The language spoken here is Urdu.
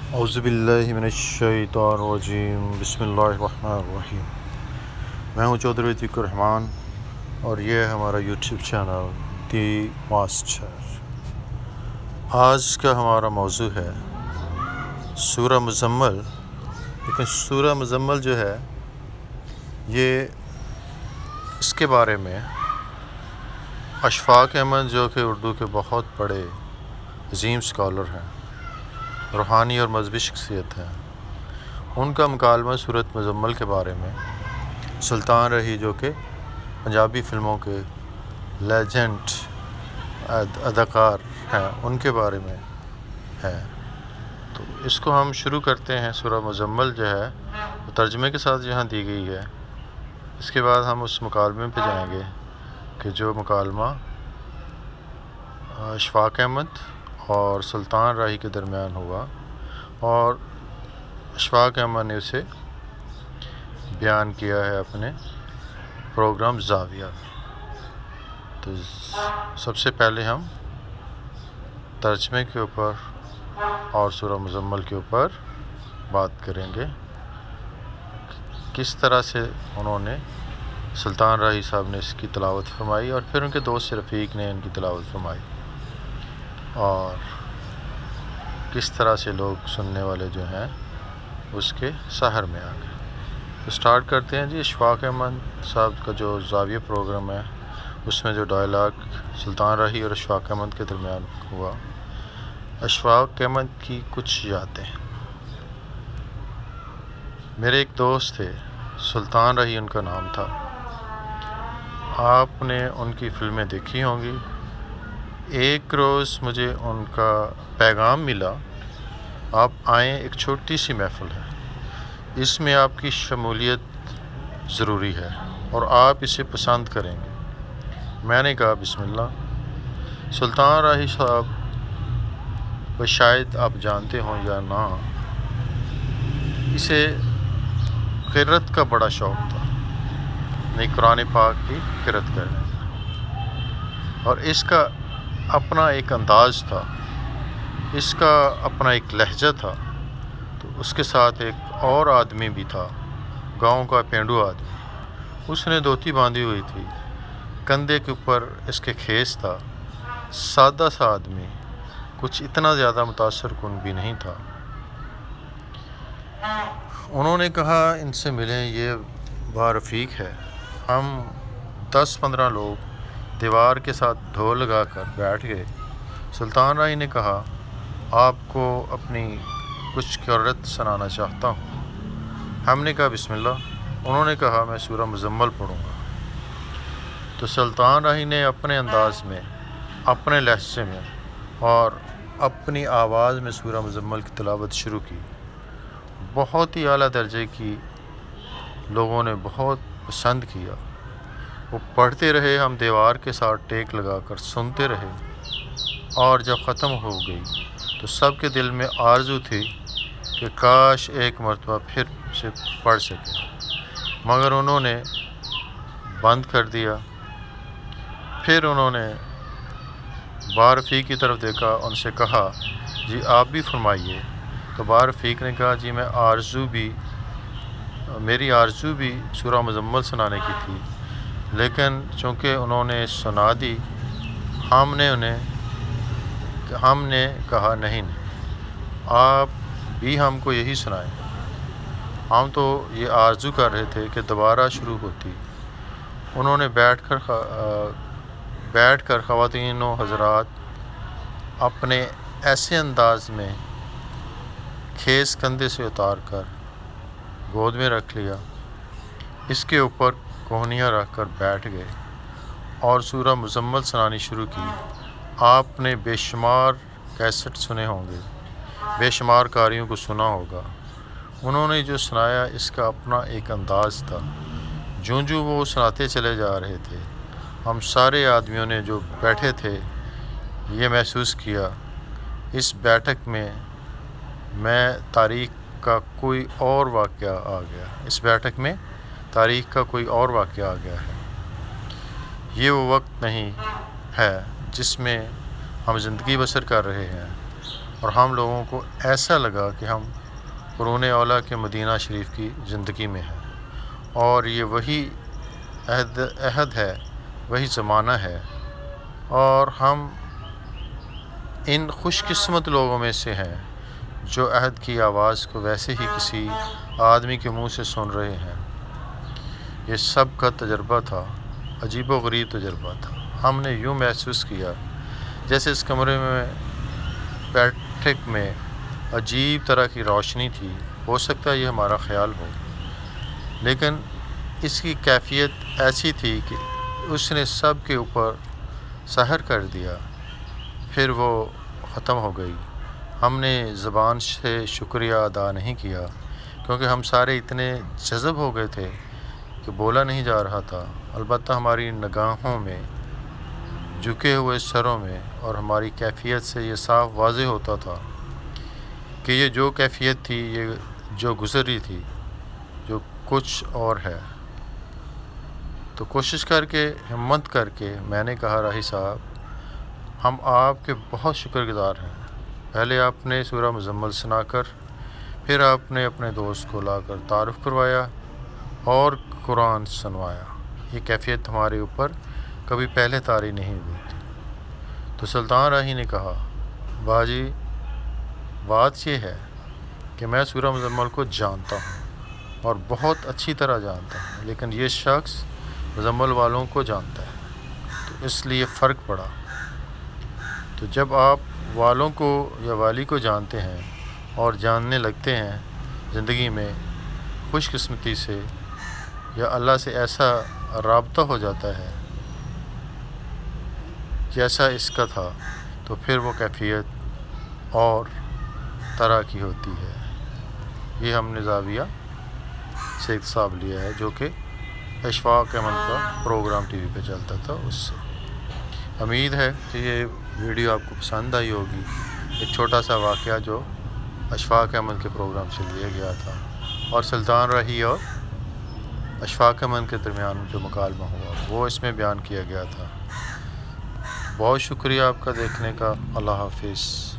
اعوذ باللہ من الشیطان الرجیم، بسم اللہ الرحمن الرحیم۔ میں ہوں چودھری عتیق الرحمان اور یہ ہے ہمارا یوٹیوب چینل دی ماسٹر۔ آج کا ہمارا موضوع ہے سورہ مزمل۔ لیکن سورہ مزمل جو ہے یہ اس کے بارے میں اشفاق احمد جو کہ اردو کے بہت بڑے عظیم اسکالر ہیں، روحانی اور مذہبی شخصیت ہیں، ان کا مکالمہ سورۃ مزمل کے بارے میں سلطان رحی جو کہ پنجابی فلموں کے لیجنڈ اداکار ہیں ان کے بارے میں ہے۔ تو اس کو ہم شروع کرتے ہیں۔ سورہ مزمل جو ہے وہ ترجمے کے ساتھ یہاں دی گئی ہے۔ اس کے بعد ہم اس مکالمے پہ جائیں گے کہ جو مکالمہ اشفاق احمد اور سلطان راہی کے درمیان ہوا، اور اشفاق احمد نے اسے بیان کیا ہے اپنے پروگرام زاویہ میں۔ تو سب سے پہلے ہم ترجمے کے اوپر اور سورہ مزمل کے اوپر بات کریں گے، کس طرح سے انہوں نے سلطان راہی صاحب نے اس کی تلاوت فرمائی اور پھر ان کے دوست رفیق نے ان کی تلاوت فرمائی، اور کس طرح سے لوگ سننے والے جو ہیں اس کے سحر میں آ گئے۔ تو سٹارٹ کرتے ہیں جی۔ اشفاق احمد صاحب کا جو زاویہ پروگرام ہے اس میں جو ڈائلاگ سلطان راہی اور اشفاق احمد کے درمیان ہوا۔ اشفاق احمد کی کچھ یادیں۔ میرے ایک دوست تھے، سلطان راہی ان کا نام تھا۔ آپ نے ان کی فلمیں دیکھی ہوں گی۔ ایک روز مجھے ان کا پیغام ملا، آپ آئیں، ایک چھوٹی سی محفل ہے، اس میں آپ کی شمولیت ضروری ہے اور آپ اسے پسند کریں گے۔ میں نے کہا بسم اللہ۔ سلطان راہی صاحب شاید آپ جانتے ہوں یا نہ، اسے قرأت کا بڑا شوق تھا، نہیں قرآن پاک کی قرأت کرنے کا، اور اس کا اپنا ایک انداز تھا، اس کا اپنا ایک لہجہ تھا۔ تو اس کے ساتھ ایک اور آدمی بھی تھا، گاؤں کا پینڈو آدمی، اس نے دھوتی باندھی ہوئی تھی، کندھے کے اوپر اس کے خیز تھا، سادہ سا آدمی، کچھ اتنا زیادہ متاثر کن بھی نہیں تھا۔ انہوں نے کہا ان سے ملیں، یہ با رفیق ہے۔ ہم 10-15 لوگ دیوار کے ساتھ ڈھول لگا کر بیٹھ گئے۔ سلطان راہی نے کہا آپ کو اپنی کچھ قرأت سنانا چاہتا ہوں۔ ہم نے کہا بسم اللہ۔ انہوں نے کہا میں سورہ مزمل پڑھوں گا۔ تو سلطان راہی نے اپنے انداز میں، اپنے لہجے میں اور اپنی آواز میں سورہ مزمل کی تلاوت شروع کی۔ بہت ہی اعلیٰ درجے کی لوگوں نے بہت پسند کیا۔ وہ پڑھتے رہے، ہم دیوار کے ساتھ ٹیک لگا کر سنتے رہے، اور جب ختم ہو گئی تو سب کے دل میں آرزو تھی کہ کاش ایک مرتبہ پھر سے پڑھ سکے، مگر انہوں نے بند کر دیا۔ پھر انہوں نے با رفیق کی طرف دیکھا، ان سے کہا جی آپ بھی فرمائیے۔ تو با رفیق نے کہا جی میری آرزو بھی سورہ مزمل سنانے کی تھی، لیکن چونکہ انہوں نے سنا دی، ہم نے کہا نہیں، آپ بھی ہم کو یہی سنائیں۔ ہم تو یہ آرزو کر رہے تھے کہ دوبارہ شروع ہوتی۔ انہوں نے بیٹھ کر خواتین و حضرات اپنے ایسے انداز میں خیز کندھے سے اتار کر گود میں رکھ لیا، اس کے اوپر کوہنیاں رکھ کر بیٹھ گئے اور سورہ مزمل سنانی شروع کی۔ آپ نے بے شمار کیسٹ سنے ہوں گے، بے شمار قاریوں کو سنا ہوگا۔ انہوں نے جو سنایا اس کا اپنا ایک انداز تھا۔ جو وہ سناتے چلے جا رہے تھے، ہم سارے آدمیوں نے جو بیٹھے تھے یہ محسوس کیا، اس بیٹھک میں تاریخ کا کوئی اور واقعہ آ گیا، اس بیٹھک میں تاریخ کا کوئی اور واقعہ آ گیا ہے۔ یہ وہ وقت نہیں ہے جس میں ہم زندگی بسر کر رہے ہیں، اور ہم لوگوں کو ایسا لگا کہ ہم قرون اولیٰ کے مدینہ شریف کی زندگی میں ہیں، اور یہ وہی عہد ہے، وہی زمانہ ہے، اور ہم ان خوش قسمت لوگوں میں سے ہیں جو عہد کی آواز کو ویسے ہی کسی آدمی کے منہ سے سن رہے ہیں۔ یہ سب کا تجربہ تھا، عجیب و غریب تجربہ تھا۔ ہم نے یوں محسوس کیا جیسے اس کمرے میں پیٹرک میں عجیب طرح کی روشنی تھی۔ ہو سکتا ہے یہ ہمارا خیال ہو، لیکن اس کی کیفیت ایسی تھی کہ اس نے سب کے اوپر سحر کر دیا، پھر وہ ختم ہو گئی۔ ہم نے زبان سے شکریہ ادا نہیں کیا، کیونکہ ہم سارے اتنے جذب ہو گئے تھے کہ بولا نہیں جا رہا تھا۔ البتہ ہماری نگاہوں میں، جھکے ہوئے سروں میں اور ہماری کیفیت سے یہ صاف واضح ہوتا تھا کہ یہ جو کیفیت تھی، یہ جو گزری تھی، جو کچھ اور ہے۔ تو کوشش کر کے، ہمت کر کے میں نے کہا، راہی صاحب، ہم آپ کے بہت شکر گزار ہیں۔ پہلے آپ نے سورہ مزمل سنا کر، پھر آپ نے اپنے دوست کو لا کر تعارف کروایا اور قرآن سنوایا۔ یہ کیفیت ہمارے اوپر کبھی پہلے طاری نہیں ہوئی تھی۔ تو سلطان راہی نے کہا، باجی، بات یہ ہے کہ میں سورہ مزمل کو جانتا ہوں اور بہت اچھی طرح جانتا ہوں، لیکن یہ شخص مزمل والوں کو جانتا ہے، تو اس لیے فرق پڑا۔ تو جب آپ والوں کو یا والی کو جانتے ہیں اور جاننے لگتے ہیں زندگی میں خوش قسمتی سے، یا اللہ سے ایسا رابطہ ہو جاتا ہے جیسا اس کا تھا، تو پھر وہ کیفیت اور طرح کی ہوتی ہے۔ یہ ہم نے زاویہ سے اقتصاب لیا ہے، جو کہ اشفاق احمد کا پروگرام ٹی وی پہ چلتا تھا، اس سے۔ امید ہے کہ یہ ویڈیو آپ کو پسند آئی ہوگی۔ ایک چھوٹا سا واقعہ جو اشفاق احمد کے پروگرام سے لیا گیا تھا، اور سلطان راہی اور اشفاق احمد کے درمیان جو مکالمہ ہوا وہ اس میں بیان کیا گیا تھا۔ بہت شکریہ آپ کا دیکھنے کا۔ اللہ حافظ۔